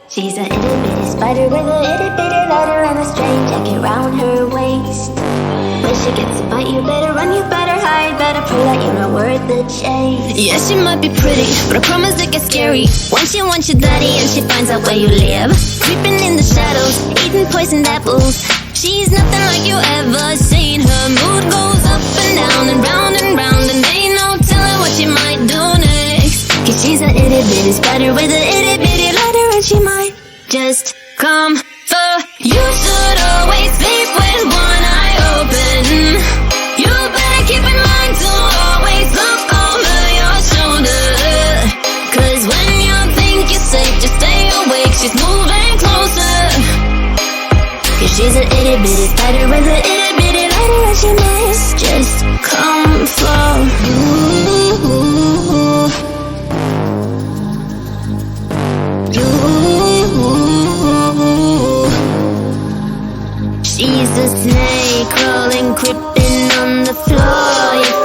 She's a itty bitty spider with a itty bitty ladder and a string jacket round her waist. When she gets a bite, you better run, you better hide, better pray that you're not worth the chase. Yeah, she might be pretty, but I promise it gets scary once she wants your daddy and she finds out where you live. Creeping in the shadows, eating poisoned apples. She's nothing like you ever seen. Her mood goes up and down and round and round, and ain't no telling what she might do next. Cause she's a itty bitty spider with a itty bitty ladder, and she might just come for you. Should always sleep with one eye open. You better keep in mind to always look over your shoulder. Cause when you think you're safe, just stay awake, she's moving closer. Cause she's an itty bitty spider with a itty bitty ladder, and she might just come for you. She's a snake crawling, creeping on the floor. You